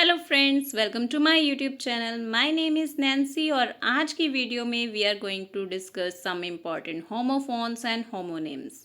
Hello friends, welcome to my YouTube channel. My name is Nancy और आज की video में we are going to discuss some important homophones and homonyms.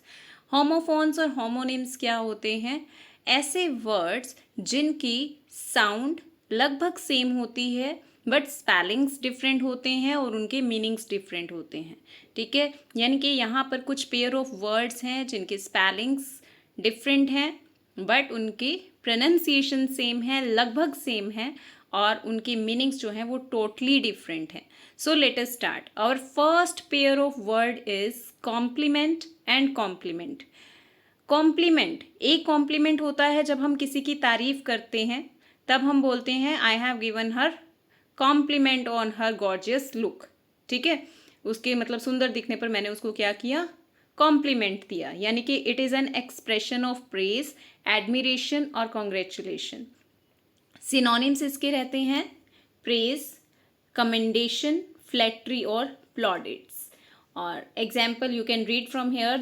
Homophones और homonyms क्या होते हैं? ऐसे वर्ड्स जिनकी साउंड लगभग सेम होती है बट स्पेलिंग्स डिफरेंट होते हैं और उनके मीनिंग्स डिफरेंट होते हैं। ठीक है, यानी कि यहाँ पर कुछ पेयर ऑफ वर्ड्स हैं जिनके स्पेलिंग्स डिफरेंट हैं बट उनकी प्रोनाउंसिएशन सेम है, लगभग सेम है और उनकी मीनिंग्स जो हैं वो टोटली डिफरेंट हैं। So let us start. Our first pair of word is compliment and complement. Compliment, एक कॉम्प्लीमेंट होता है जब हम किसी की तारीफ करते हैं, तब हम बोलते हैं I have given her compliment on her gorgeous look. ठीक है, उसके मतलब सुंदर दिखने पर मैंने उसको क्या किया? कॉम्प्लीमेंट दिया। यानी कि it is an expression of praise, admiration और कॉन्ग्रेचुलेशन। सिनोनिम्स इसके रहते हैं प्रेज, कमेंडेशन, फ्लैटरी और प्लॉडिट्स। और example you can read from here,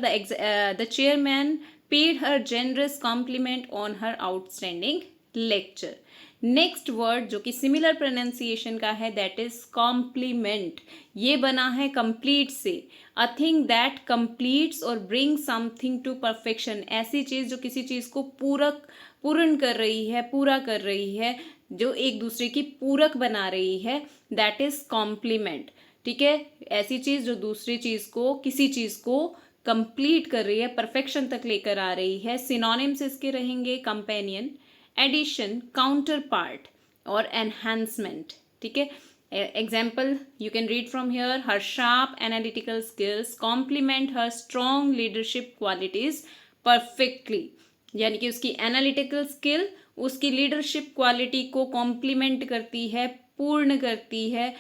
the chairman paid her generous compliment on her outstanding lecture. Next word जो कि similar pronunciation का है दैट इज कॉम्प्लीमेंट। ये बना है कंप्लीट से। अ थिंग दैट कंप्लीट्स और ब्रिंग समथिंग टू परफेक्शन। ऐसी चीज़ जो किसी चीज़ को पूर्ण कर रही है, पूरा कर रही है, जो एक दूसरे की पूरक बना रही है, दैट इज कॉम्प्लीमेंट। ठीक है, ऐसी चीज़ जो दूसरी चीज़ को, किसी चीज़ को कंप्लीट कर रही है, परफेक्शन तक लेकर आ रही है। सिनोनिम्स इसके रहेंगे कंपेनियन, एडिशन, काउंटर पार्ट और एनहांसमेंट। ठीक है, example you can read from here, her sharp analytical skills complement her strong leadership qualities perfectly. यानी कि उसकी एनालिटिकल स्किल उसकी लीडरशिप क्वालिटी को कॉम्प्लीमेंट करती है, पूर्ण करती है।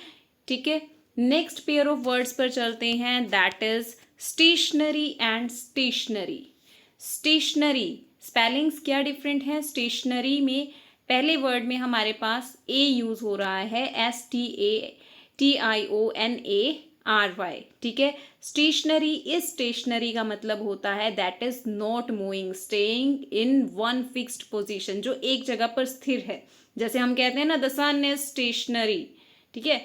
ठीक है, नेक्स्ट पेयर ऑफ वर्ड्स पर चलते हैं, that is stationary and stationery. Stationary spellings क्या डिफरेंट है? स्टेशनरी में पहले वर्ड में हमारे पास ए यूज हो रहा है, STATIONARY। ठीक है, स्टेशनरी, इस स्टेशनरी का मतलब होता है that is not moving, staying in one fixed position, जो एक जगह पर स्थिर है। जैसे हम कहते हैं ना, द सन इज स्टेशनरी। ठीक है,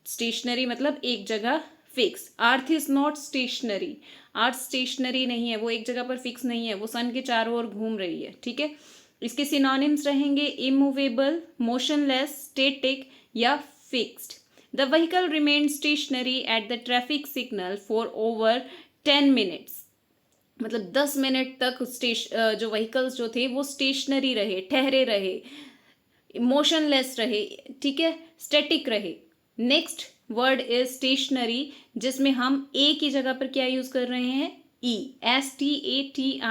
स्टेशनरी मतलब एक जगह fix. Earth is not stationary, earth stationary नहीं है, वो एक जगह पर फिक्स नहीं है, वो सन के चारों ओर घूम रही है। ठीक है, इसके सिनोनिम्स रहेंगे इमूवेबल, मोशनलेस, स्टेटिक या fixed. The vehicle remain stationery at the traffic signal for over 10 minutes. मतलब 10 मिनट तक जो व्हीकल्स जो थे वो स्टेशनरी रहे, ठहरे रहे, मोशनलेस रहे। ठीक है, स्टैटिक रहे। नेक्स्ट वर्ड इज स्टेशनरी, जिसमें हम ए की जगह पर क्या यूज कर रहे हैं? ई, STATIONERY,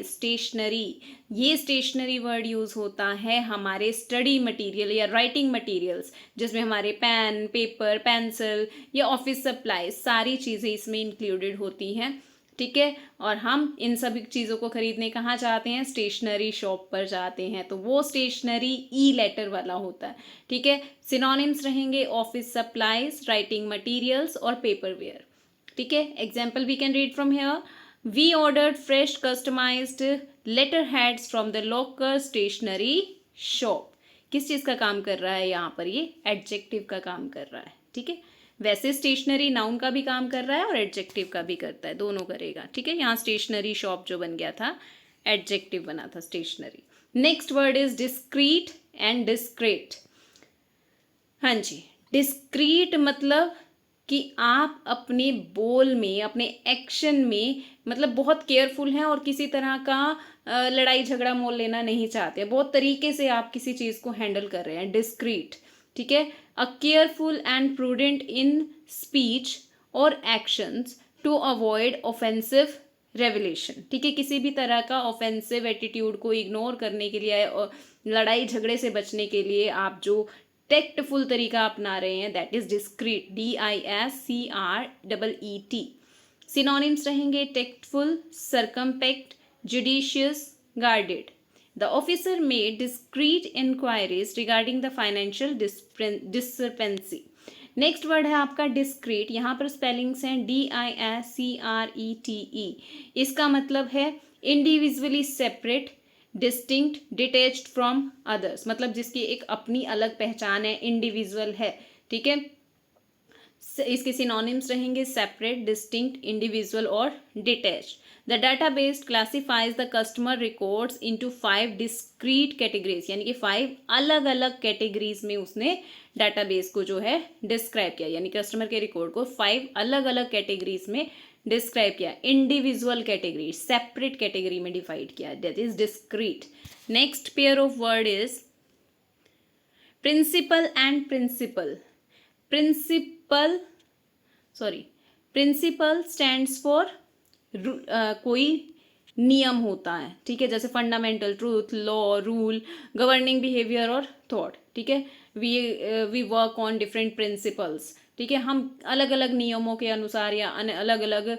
स्टेशनरी। ये स्टेशनरी वर्ड यूज होता है हमारे स्टडी मटेरियल या राइटिंग मटेरियल्स, जिसमें हमारे पेन, पेपर, पेंसिल या ऑफिस सप्लाई, सारी चीज़ें इसमें इंक्लूडेड होती हैं। ठीक है, और हम इन सभी चीज़ों को खरीदने कहाँ जाते हैं? स्टेशनरी शॉप पर जाते हैं, तो वो स्टेशनरी ई लेटर वाला होता है। ठीक है, सिनोनिम्स रहेंगे ऑफिस सप्लाईज, राइटिंग मटेरियल्स और पेपरवेयर। ठीक है, example we can read from here, we ordered fresh customised letterheads from the local stationery shop. किस चीज़ का काम कर रहा है यहाँ पर? ये एडजेक्टिव का काम कर रहा है। ठीक है, वैसे स्टेशनरी नाउन का भी काम कर रहा है और एडजेक्टिव का भी करता है, दोनों करेगा। ठीक है, यहाँ स्टेशनरी शॉप जो बन गया था, एडजेक्टिव बना था stationary. Next word is discreet and discrete. हाँ जी, डिस्क्रीट मतलब कि आप अपने बोल में, अपने एक्शन में मतलब बहुत केयरफुल हैं और किसी तरह का लड़ाई झगड़ा मोल लेना नहीं चाहते, बहुत तरीके से आप किसी चीज़ को हैंडल कर रहे हैं, डिस्क्रीट। ठीक है, a careful and prudent in speech और actions to avoid offensive revelation. ठीक है, किसी भी तरह का ऑफेंसिव एटीट्यूड को इग्नोर करने के लिए और लड़ाई झगड़े से बचने के लिए आप जो टेक्टफुल तरीका अपना रहे हैं, that is discreet, DISCREET। Synonyms रहेंगे tactful, circumspect, judicious, guarded. The officer made discreet inquiries regarding the financial discrepancy. Next word है आपका डिस्क्रीट। यहाँ पर स्पेलिंग्स हैं DISCRETE। इसका मतलब है individually separate, distinct, detached from others, मतलब जिसकी एक अपनी अलग पहचान है, इंडिविजुअल है, ठीक है। इसके सिनोनिम्स रहेंगे सेपरेट, डिस्टिंक्ट, इंडिविजुअल और detached. The database classifies the customer records into 5 discrete categories, यानी कि 5 अलग अलग कैटेगरीज में उसने डाटाबेस को जो है डिस्क्राइब किया, यानी कस्टमर के रिकॉर्ड को 5 अलग अलग कैटेगरीज में डिस्क्राइब किया। इंडिविजुअल कैटेगरी, सेपरेट कैटेगरी में डिवाइड किया, that is discrete. Next pair of word is principle and principal. Principle stands for कोई नियम होता है, ठीक है, जैसे fundamental truth, law, rule, governing behaviour और थॉट, ठीक है। We work on different principles, ठीक है, हम अलग अलग नियमों के अनुसार या अलग अलग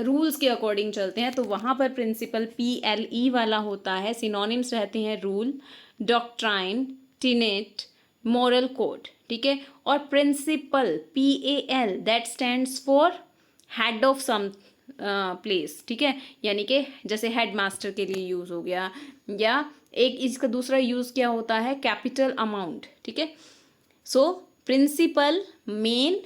रूल्स के अकॉर्डिंग चलते हैं, तो वहाँ पर प्रिंसिपल PLE वाला होता है। सिनोनिम्स रहते हैं rule, doctrine, tenet, moral code, ठीक है। और principal PAL that stands for head of some place, ठीक है, यानी कि जैसे हेड मास्टर के लिए यूज़ हो गया, या एक इसका दूसरा यूज़ क्या होता है, कैपिटल अमाउंट, ठीक है। So principal, main,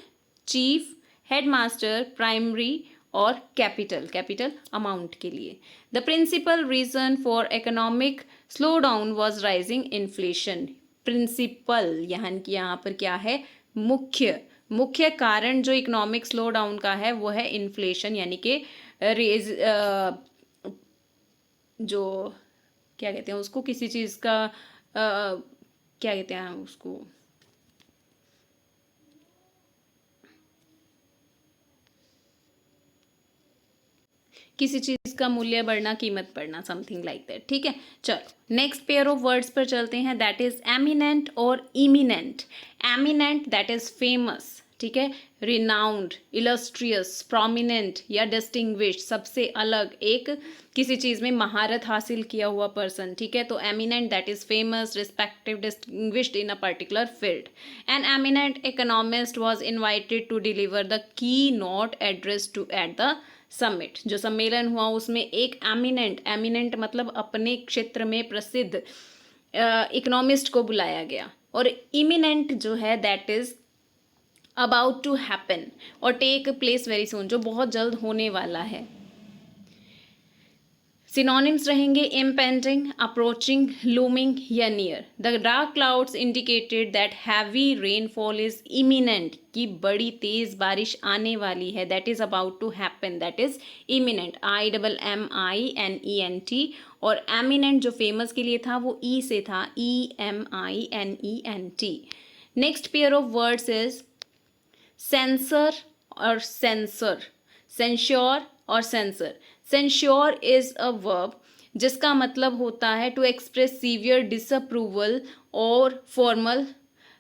chief, head master, primary और कैपिटल अमाउंट के लिए। The principal reason for economic slow down was rising inflation. Principal यहाँ पर क्या है, मुख्य कारण जो इकोनॉमिक स्लो डाउन का है वो है इन्फ्लेशन, यानी कि रेज जो क्या कहते हैं उसको, किसी चीज़ का क्या कहते हैं उसको, किसी चीज़ का मूल्य बढ़ना, कीमत बढ़ना, समथिंग लाइक दैट, ठीक है। चलो नेक्स्ट पेयर ऑफ वर्ड्स पर चलते हैं, दैट इज एमिनेंट और imminent. Eminent that is famous, ठीक है, रिनाउंड, इलस्ट्रियस, प्रोमिनेंट या डिस्टिंग्विश्ड, सबसे अलग, एक किसी चीज़ में महारत हासिल किया हुआ पर्सन, ठीक है। तो eminent that is famous, respective, distinguished in a particular field. An eminent economist was invited to deliver the keynote address to at the summit. जो सम्मेलन हुआ उसमें एक एमिनेंट मतलब अपने क्षेत्र में प्रसिद्ध इकोनॉमिस्ट को बुलाया गया। और इमिनेंट जो है that is about to happen और टेक प्लेस वेरी सून, जो बहुत जल्द होने वाला है। सिनोनिम्स रहेंगे impending, approaching, looming या near. The dark clouds indicated that heavy rainfall is imminent, कि बड़ी तेज बारिश आने वाली है, that is about to happen, that is imminent, IMMINENT। और eminent जो famous के लिए था वो E से था, EMINENT। Next pair of words is censor और censor, censure और censor। Censure is a verb जिसका मतलब होता है टू एक्सप्रेस सीवियर डिसअप्रूवल और फॉर्मल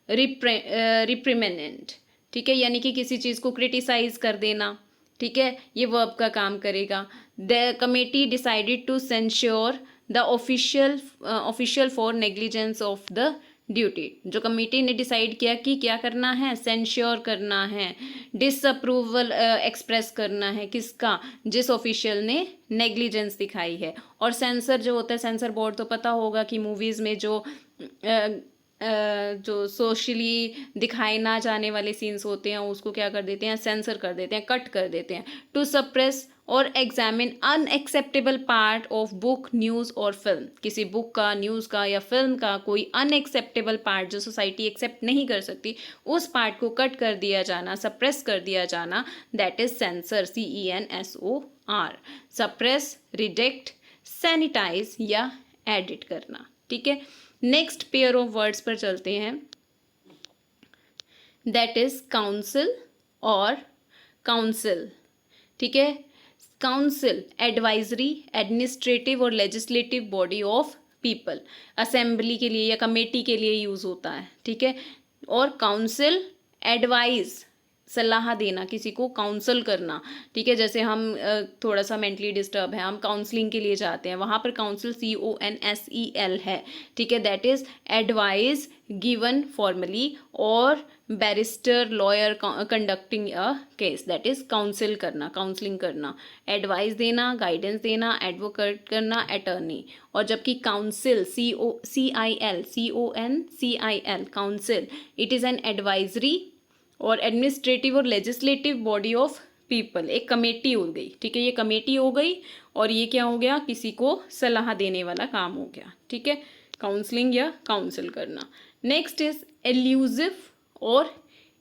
रिप्रिमेंट, ठीक है, यानी कि किसी चीज़ को क्रिटिसाइज कर देना, ठीक है, ये वर्ब का काम करेगा। The committee decided to censure the official for negligence of the duty. जो कमेटी ने डिसाइड किया कि क्या करना है, सेंश्योर करना है, डिसअप्रूवल एक्सप्रेस करना है, किसका, जिस ऑफिशियल ने नेग्लिजेंस दिखाई है। और सेंसर जो होता है, सेंसर बोर्ड तो पता होगा कि मूवीज़ में जो सोशली दिखाए ना जाने वाले सीन्स होते हैं उसको क्या कर देते हैं, सेंसर कर देते हैं, कट कर देते हैं। टू सप्रेस और examine unacceptable part of book, news और फिल्म। किसी बुक का, न्यूज़ का या फिल्म का कोई अनएक्सेप्टेबल पार्ट जो सोसाइटी एक्सेप्ट नहीं कर सकती, उस पार्ट को कट कर दिया जाना, सप्रेस कर दिया जाना, that is censor, CENSOR। Suppress, reject, sanitize या एडिट करना, ठीक है। नेक्स्ट पेयर ऑफ वर्ड्स पर चलते हैं, दैट इज काउंसिल और काउंसिल, ठीक है। काउंसिल एडवाइजरी, एडमिनिस्ट्रेटिव और legislative body of people, assembly के लिए या कमेटी के लिए यूज होता है, ठीक है। और काउंसिल एडवाइज सलाह देना, किसी को काउंसल करना, ठीक है। जैसे हम थोड़ा सा मेंटली डिस्टर्ब है, हम काउंसलिंग के लिए जाते हैं, वहाँ पर काउंसिल CONSEL है, ठीक है। That is advice given formally और barrister lawyer conducting a case, that is counsel करना, काउंसलिंग करना, एडवाइस देना, गाइडेंस देना, एडवोकेट करना, अटर्नी। और जबकि council CONCIL council, it is an advisory और एडमिनिस्ट्रेटिव और लेजिस्लेटिव बॉडी ऑफ पीपल, एक कमेटी हो गई, ठीक है। ये कमेटी हो गई और ये क्या हो गया, किसी को सलाह देने वाला काम हो गया, ठीक है, काउंसलिंग या काउंसिल करना। नेक्स्ट इज एल्यूजिव और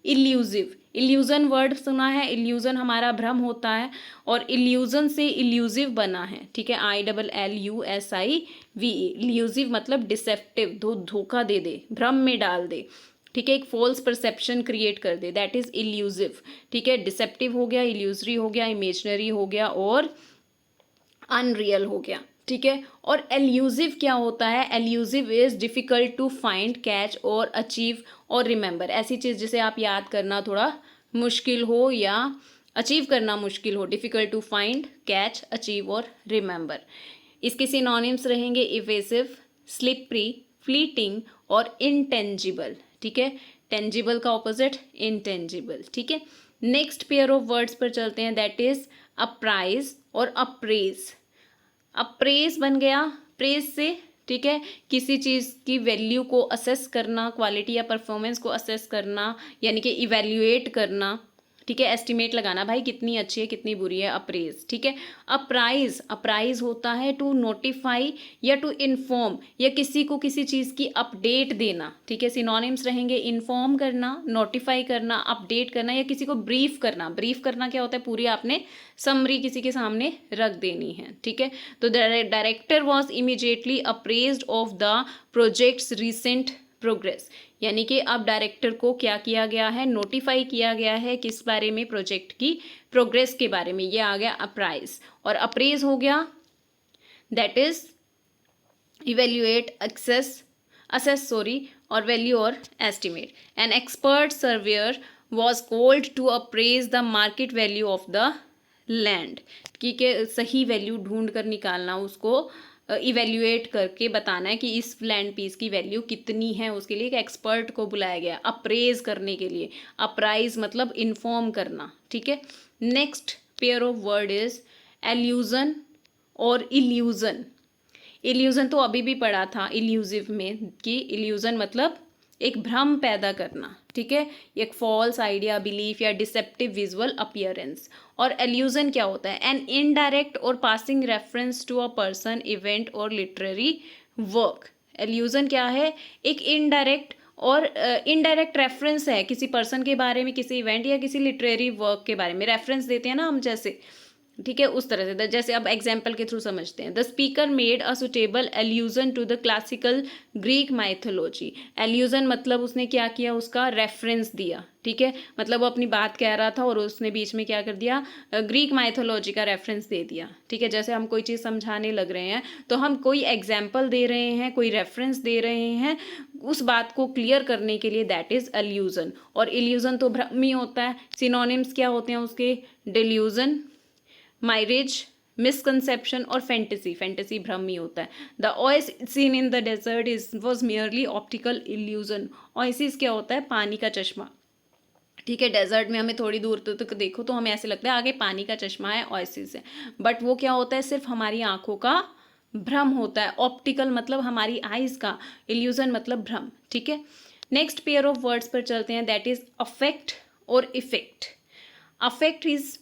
इल्यूजिव। इल्यूजन वर्ड सुना है, इल्यूजन हमारा भ्रम होता है और इल्यूजन से इल्यूजिव बना है, ठीक है, ILLUSIVE। इल्यूजिव मतलब डिसेप्टिव, धोखा दे दे, भ्रम में डाल दे, ठीक है, एक फॉल्स परसेप्शन क्रिएट कर दे, दैट इज इल्यूजिव, ठीक है। डिसेप्टिव हो गया, इल्यूजरी हो गया, इमेजनरी हो गया और अनरियल हो गया, ठीक है। और एल्यूजिव क्या होता है, elusive is difficult to find, catch और अचीव और रिमेंबर। ऐसी चीज़ जिसे आप याद करना थोड़ा मुश्किल हो या अचीव करना मुश्किल हो, difficult to find, catch, achieve और रिमेंबर। इसके सिनोनिम्स रहेंगे इवेसिव, स्लिपरी, फ्लीटिंग और इंटेंजिबल, ठीक है। टेंजिबल का ऑपोजिट इंटेंजिबल, ठीक है। नेक्स्ट पेयर ऑफ वर्ड्स पर चलते हैं, दैट इज अप्राइज और अप्रेज। अप्रेज बन गया प्रेज से, ठीक है, किसी चीज़ की वैल्यू को असेस करना, क्वालिटी या परफॉर्मेंस को असेस करना, यानी कि इवेल्युएट करना, ठीक है, एस्टिमेट लगाना, भाई कितनी अच्छी है कितनी बुरी है, अप्रेज, ठीक है। अप्राइज, अप्राइज होता है टू नोटिफाई या टू इन्फॉर्म, या किसी को किसी चीज़ की अपडेट देना, ठीक है। सिनोनिम्स रहेंगे इन्फॉर्म करना, नोटिफाई करना, अपडेट करना या किसी को ब्रीफ करना। ब्रीफ करना क्या होता है, पूरी आपने समरी किसी के सामने रख देनी है, ठीक है। तो director was immediately appraised of the projects recent progress, यानी कि अब डायरेक्टर को क्या किया गया है, नोटिफाई किया गया है, किस बारे में, प्रोजेक्ट की प्रोग्रेस के बारे में, ये आ गया अप्राइज। और अप्रेज हो गया दैट इज इवेल्युएट, असेस और वैल्यू और estimate. An expert surveyor was called to appraise the market value of the land, कि सही वैल्यू ढूंढ कर निकालना, उसको इवेल्युएट करके बताना है कि इस लैंड पीस की वैल्यू कितनी है, उसके लिए एक एक्सपर्ट को बुलाया गया अप्रेज करने के लिए। अप्राइज मतलब इन्फॉर्म करना, ठीक है। Next pair of word is allusion और इल्यूजन। इल्यूजन तो अभी भी पढ़ा था इल्यूजिव में, कि इल्यूजन मतलब एक भ्रम पैदा करना, ठीक है, एक फॉल्स आइडिया, बिलीफ या डिसेप्टिव विजुअल अपीयरेंस। और एल्यूजन क्या होता है, एन इनडायरेक्ट और passing reference to a person, event और लिटरेरी वर्क। एल्यूजन क्या है, एक इनडायरेक्ट और इनडायरेक्ट रेफरेंस है किसी पर्सन के बारे में, किसी इवेंट या किसी लिटरेरी वर्क के बारे में, रेफरेंस देते हैं ना हम जैसे, ठीक है, उस तरह से। जैसे अब एग्जाम्पल के थ्रू समझते हैं, the speaker made a suitable allusion to the classical Greek mythology. Allusion मतलब उसने क्या किया, उसका रेफरेंस दिया, ठीक है, मतलब वो अपनी बात कह रहा था और उसने बीच में क्या कर दिया, ग्रीक माइथोलॉजी का रेफरेंस दे दिया, ठीक है। जैसे हम कोई चीज़ समझाने लग रहे हैं तो हम कोई एग्जाम्पल दे रहे हैं, कोई रेफरेंस दे रहे हैं उस बात को क्लियर करने के लिए, दैट इज एल्यूजन। और इल्यूजन तो भ्रम ही होता है। सिनोनिम्स क्या होते हैं उसके, डिल्यूजन, माइरेज, मिसकंसेप्शन और फैंटेसी। फैंटेसी भ्रम ही होता है। The oasis seen in the desert is was merely optical illusion. Oasis क्या होता है, पानी का चश्मा, ठीक है। डेजर्ट में हमें थोड़ी दूर तक देखो तो हमें ऐसे लगता है आगे पानी का चश्मा है, ओएसिस है, बट वो क्या होता है, सिर्फ हमारी आंखों का भ्रम होता है। ऑप्टिकल मतलब हमारी आइज का, इल्यूजन मतलब भ्रम, ठीक है। नेक्स्ट पेयर ऑफ वर्ड्स पर चलते हैं, दैट इज अफेक्ट और effect. Affect is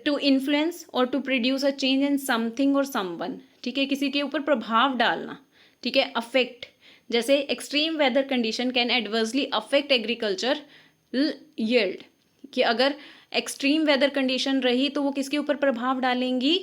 to influence और to produce a change in something और समवन, ठीक है, किसी के ऊपर प्रभाव डालना, ठीक है। अफेक्ट जैसे extreme weather condition can adversely affect agriculture yield, कि अगर एक्सट्रीम वेदर कंडीशन रही तो वो किसके ऊपर प्रभाव डालेंगी,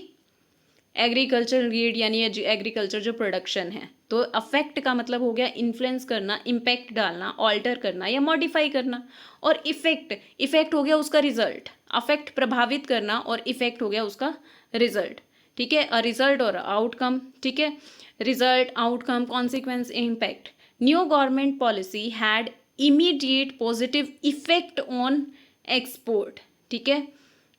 एग्रीकल्चर यील्ड यानी एग्रीकल्चर जो प्रोडक्शन है। तो अफेक्ट का मतलब हो गया इन्फ्लुएंस करना, इम्पैक्ट डालना, ऑल्टर करना या मॉडिफाई करना। और इफेक्ट हो गया उसका रिजल्ट। अफेक्ट प्रभावित करना और इफेक्ट हो गया उसका रिजल्ट, ठीक है। रिजल्ट और आउटकम, ठीक है। Result, outcome, consequence, impact. New government policy had immediate positive effect on export, ठीक है,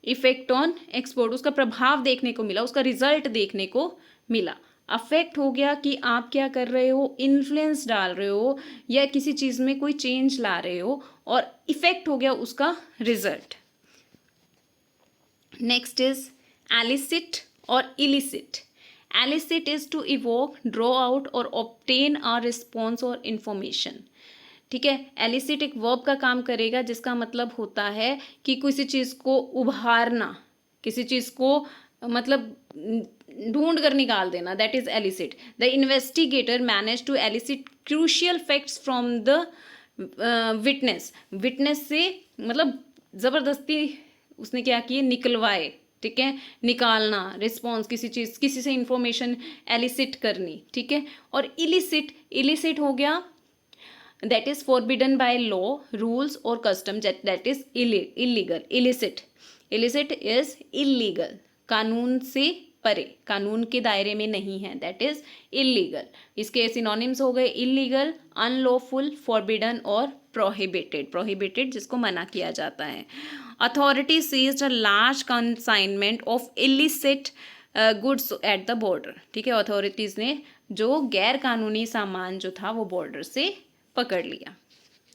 इफेक्ट ऑन एक्सपोर्ट, उसका प्रभाव देखने को मिला, उसका रिजल्ट देखने को मिला। अफेक्ट हो गया कि आप क्या कर रहे हो, इन्फ्लुएंस डाल रहे हो या किसी चीज़ में कोई चेंज ला रहे हो, और इफेक्ट हो गया उसका रिजल्ट। नेक्स्ट इज एलिसिट और illicit. Elicit is to evoke, draw out और ऑब्टेन अ रिस्पॉन्स और इंफॉर्मेशन, ठीक है। एलिसिट एक वर्ब का काम करेगा जिसका मतलब होता है कि किसी चीज़ को उभारना, किसी चीज़ को मतलब ढूंढ कर निकाल देना, that is elicit. The investigator manage to elicit crucial facts from the witness. Witness से मतलब ज़बरदस्ती उसने क्या किए, निकलवाए, ठीक है, निकालना, रिस्पॉन्स, किसी चीज़, किसी से इंफॉर्मेशन एलिसिट करनी, ठीक है। और इलिसिट, इलिसिट हो गया that is forbidden by law, rules or custom, that is illegal. Illicit is illegal, कानून से परे, कानून के दायरे में नहीं है, that is illegal। इसके सिनोनिम्स हो गए illegal, unlawful, forbidden और prohibited जिसको मना किया जाता है। Authority seized a large consignment of illicit goods at the border, ठीक है। अथॉरिटीज़ ने जो गैर कानूनी सामान जो था वो बॉर्डर से पकड़ लिया।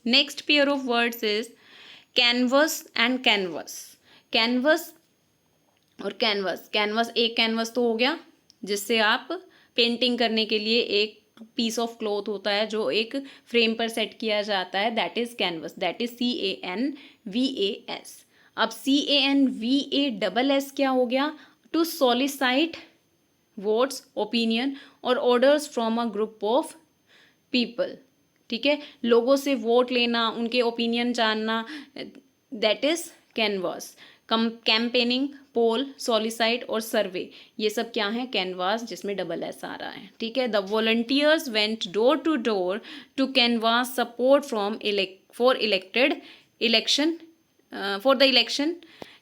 Next pair of words is canvas and canvas. Canvas और कैनवस, कैनवस एक कैनवस तो हो गया जिससे आप पेंटिंग करने के लिए एक पीस ऑफ क्लॉथ होता है जो एक फ्रेम पर सेट किया जाता है, that is canvas, that is CANVAS। अब CANVASS क्या हो गया, टू सॉलिसाइट वोट्स, ओपिनियन और orders from a group of people, ठीक है, लोगों से वोट लेना, उनके ओपिनियन जानना, दैट इज कैनवास। कैंपेनिंग, पोल, सॉलिसाइट और सर्वे, ये सब क्या है, कैनवास, जिसमें डबल एस आ रहा है, ठीक है। The volunteers went door to door to canvass support from for the election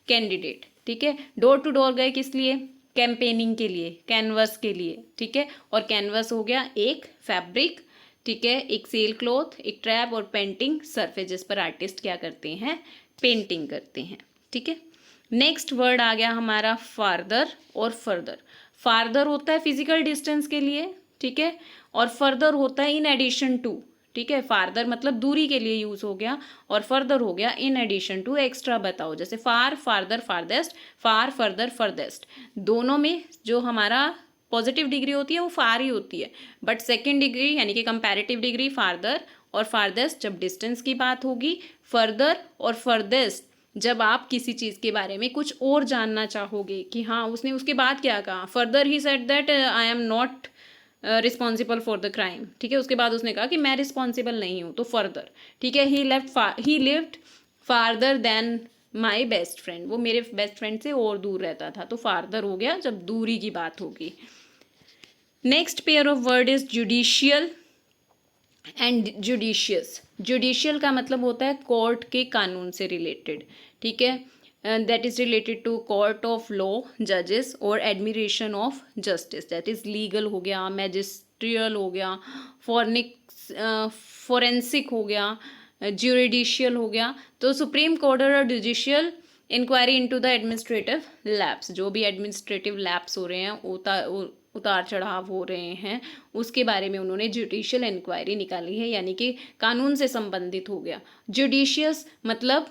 candidate, ठीक है। डोर टू डोर गए किस लिए, कैंपेनिंग के लिए, कैनवस के लिए, ठीक है। और कैनवस हो गया एक फैब्रिक, ठीक है, एक सेल क्लॉथ, एक ट्रैप और पेंटिंग सरफेस जिस पर आर्टिस्ट क्या करते हैं, पेंटिंग करते हैं, ठीक है। नेक्स्ट वर्ड आ गया हमारा फार्दर और फर्दर। फार्दर होता है फिजिकल डिस्टेंस के लिए, ठीक है, और फर्दर होता है इन एडिशन टू, ठीक है। फार्दर मतलब दूरी के लिए यूज हो गया और फर्दर हो गया इन एडिशन टू, एक्स्ट्रा बताओ, जैसे फार, फार्दर, फारदेस्ट, फार, फर्दर, फर्देस्ट, दोनों में जो हमारा पॉजिटिव डिग्री होती है वो फार ही होती है, बट सेकेंड डिग्री यानी कि कंपैरेटिव डिग्री फार्दर और फारदेस्ट जब डिस्टेंस की बात होगी, फर्दर और फर्देस्ट जब आप किसी चीज़ के बारे में कुछ और जानना चाहोगे कि हाँ उसने उसके बाद क्या कहा, further he said that I am not responsible for the crime, ठीक है, उसके बाद उसने कहा कि मैं रिस्पॉन्सिबल नहीं हूँ, तो फर्दर, ठीक है। He lived farther than my best friend, वो मेरे बेस्ट फ्रेंड से और दूर रहता था, तो फार्दर हो गया जब दूरी की बात होगी। Next pair of word is judicial and judicious. Judicial का मतलब होता है कोर्ट के कानून से रिलेटेड, ठीक है, that is related to court of law, जजेस और administration of justice, that is legal हो गया, मैजिस्ट्रियल हो गया, फॉरेंसिक हो गया, ज्यूरिडिशियल हो गया। तो सुप्रीम कोर्ट और judicial inquiry into the administrative lapse, जो भी एडमिनिस्ट्रेटिव लैप्स हो रहे हैं, उतार चढ़ाव हो रहे हैं, उसके बारे में उन्होंने जुडिशियल इंक्वायरी निकाली है, यानी कि कानून से संबंधित हो गया। जुडिशियस मतलब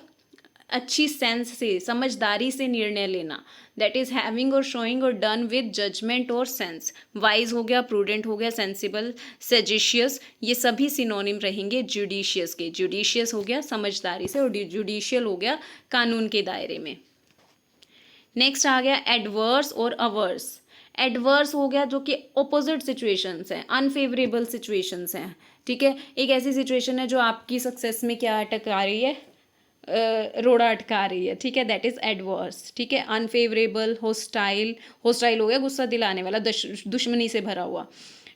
अच्छी सेंस से, समझदारी से निर्णय लेना, दैट इज हैविंग और शोइंग और डन विद जजमेंट और सेंस। वाइज हो गया, प्रूडेंट हो गया, सेंसिबल, सजेशियस, ये सभी सिनोनिम रहेंगे जुडिशियस के। जुडिशियस हो गया समझदारी से और जुडिशियल हो गया कानून के दायरे में। नेक्स्ट आ गया एडवर्स और अवर्स। एडवर्स हो गया जो कि ऑपोजिट सिचुएशंस हैं, अनफेवरेबल सिचुएशंस हैं, ठीक है। एक ऐसी सिचुएशन है जो आपकी सक्सेस में क्या अटका रही है, रोड़ा अटका रही है, ठीक है, दैट इज एडवर्स, ठीक है। अनफेवरेबल, होस्टाइल, होस्टाइल हो गया गुस्सा दिलाने वाला, दुश्मनी से भरा हुआ,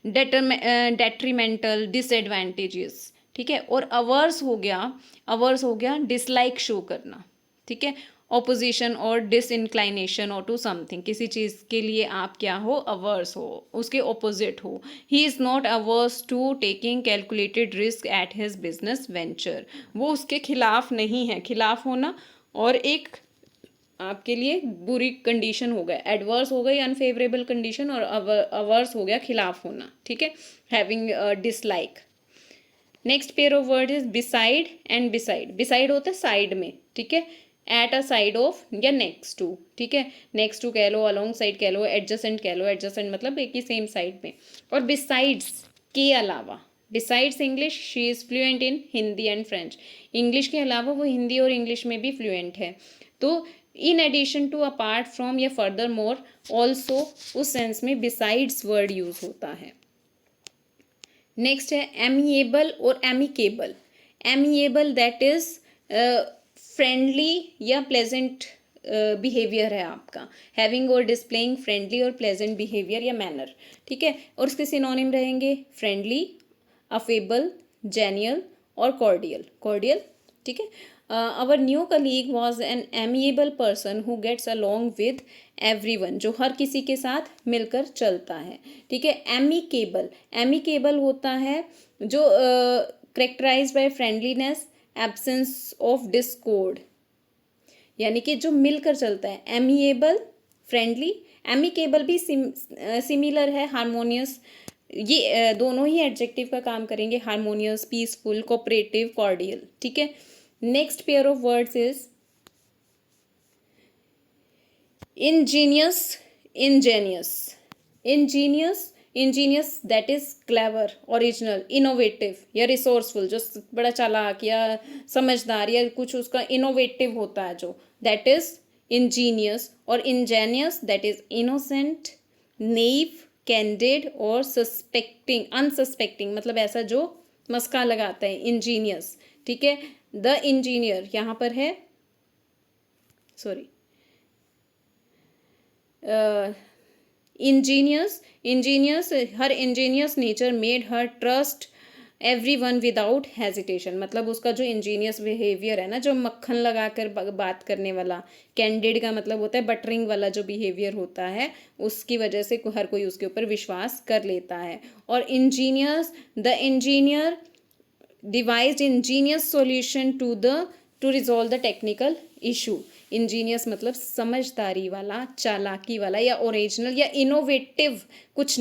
डेट्रीमेंटल, डिसएडवांटेजेस, ठीक है। और अवर्स हो गया डिसलाइक शो करना, ठीक है, ऑपोजिशन और डिसइंक्लाइनेशन और टू समथिंग, किसी चीज़ के लिए आप क्या हो, अवर्स हो, उसके ऑपोजिट हो। He is not averse to taking calculated risk at his business venture, वो उसके खिलाफ नहीं है, खिलाफ होना और एक आपके लिए बुरी कंडीशन हो गया, एडवर्स हो गई अनफेवरेबल कंडीशन, और अवर्स हो गया खिलाफ होना, ठीक है, having dislike. Next pair of word is beside and beside. Beside होता है साइड में, ठीक है, एट अ साइड ऑफ या नेक्स्ट टू, ठीक है, नेक्स्ट टू कह लो, अलोंग साइड कह लो, एडजसेंट कह लो, एडजसेंट मतलब एक ही सेम साइड में। और बिसाइड्स के अलावा, besides English she is fluent in Hindi and French. English के अलावा वो हिंदी और इंग्लिश में भी फ्लुएंट है। तो in addition to, apart from या फर्दर मोर, ऑल्सो, उस सेंस में बिसाइड्स वर्ड यूज होता है। नेक्स्ट है एमिएबल और amicable. Amiable that is friendly या प्लेजेंट बिहेवियर है आपका, हैविंग और डिस्प्लेइंग फ्रेंडली और प्लेजेंट बिहेवियर या मैनर, ठीक है। और उसके सिनोनिम रहेंगे फ्रेंडली, अफेबल, जेनियल और कॉर्डियल। कॉर्डियल, ठीक है। Our new colleague was an amiable person who gets along with everyone, जो हर किसी के साथ मिलकर चलता है, ठीक है। एमिकेबल, एमिकेबल होता है जो characterized by friendliness, absence of discord, यानी कि जो मिलकर चलता है। एमिएबल, फ्रेंडली, एमिकेबल भी सिमिलर है, हारमोनियस, ये दोनों ही एडजेक्टिव का काम करेंगे, हारमोनियस, पीसफुल, कोऑपरेटिव, कॉर्डियल, ठीक है। Next pair of words is ingenious, ingenious, ingenious, ingenious that is clever, original, innovative या resourceful, जो बड़ा चालाक या समझदार या कुछ उसका innovative होता है जो, that is ingenious। और ingenious that is innocent, naive, candid और suspecting, unsuspecting, मतलब ऐसा जो मस्का लगाता है, ingenious, ठीक है। the engineer यहाँ पर है, sorry, ingenious, ingenious, her ingenious nature made her trust everyone without hesitation, मतलब उसका जो ingenious behavior है ना, जो मक्खन लगाकर बात करने वाला, candid का मतलब होता है बटरिंग वाला जो behavior होता है, उसकी वजह से हर कोई उसके ऊपर विश्वास कर लेता है। और ingenious, the engineer devised ingenious solution to resolve the technical issue। Angénieux मतलब समझदारी वाला, चालाकी वाला या ओरिजिनल या इनोवेटिव, कुछ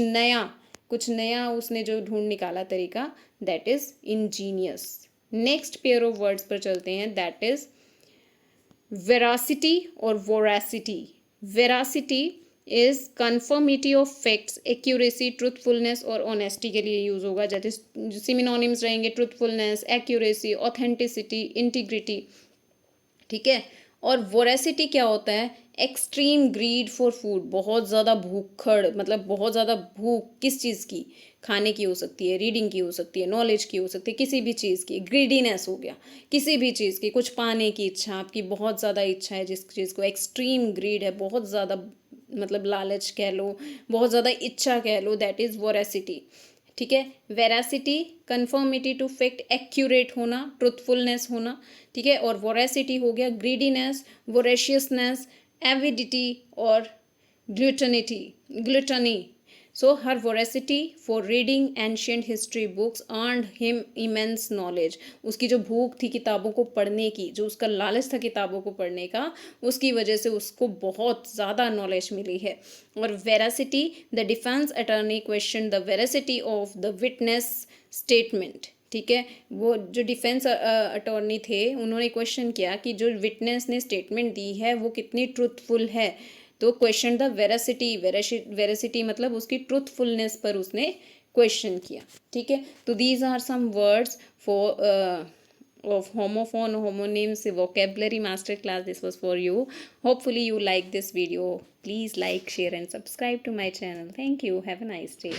नया उसने जो ढूंढ निकाला तरीका, that is ingenious. Next pair of words पर चलते हैं, दैट इज वेरासिटी और voracity. Veracity is conformity of facts, accuracy, truthfulness और ऑनेस्टी के लिए यूज होगा, जैसे सिमिनोनिम्स रहेंगे ट्रूथफुलनेस, एक्यूरेसी, ऑथेंटिसिटी, इंटीग्रिटी, ठीक है। और वोरेसिटी क्या होता है, एक्सट्रीम ग्रीड फॉर फूड, बहुत ज़्यादा भूखड़, मतलब बहुत ज़्यादा भूख, किस चीज़ की, खाने की हो सकती है, रीडिंग की हो सकती है, नॉलेज की हो सकती है, किसी भी चीज़ की, ग्रीडीनेस हो गया, किसी भी चीज़ की, कुछ पाने की इच्छा, आपकी बहुत ज़्यादा इच्छा है जिस चीज़ को, एक्सट्रीम ग्रीड है, बहुत ज़्यादा मतलब लालच कह लो, बहुत ज़्यादा इच्छा कह लो, दैट इज़ वोरेसिटी, ठीक है। Veracity, conformity to fact, accurate होना, ट्रुथफुलनेस होना, ठीक है। और वोरेसिटी हो गया ग्रीडीनेस, वोरेशियसनेस, एविडिटी और gluttony. So her voracity for reading ancient history books earned him immense knowledge, उसकी जो भूख थी किताबों को पढ़ने की, जो उसका लालच था किताबों को पढ़ने का, उसकी वजह से उसको बहुत ज़्यादा नॉलेज मिली है। और veracity, the defence attorney question the veracity of the witness statement, ठीक है। वो जो डिफेंस अटॉर्नी थे, उन्होंने क्वेश्चन किया कि जो विटनेस ने स्टेटमेंट दी है वो कितनी ट्रूथफुल है, तो क्वेश्चन द वेरासिटी, वेरासिटी मतलब उसकी ट्रूथफुलनेस पर उसने क्वेश्चन किया, ठीक है। तो these are some words for of homophone, homonyms, vocabulary master class. This was for you. Hopefully you like this video. Please like, share and subscribe to my channel. Thank you. Have a nice day.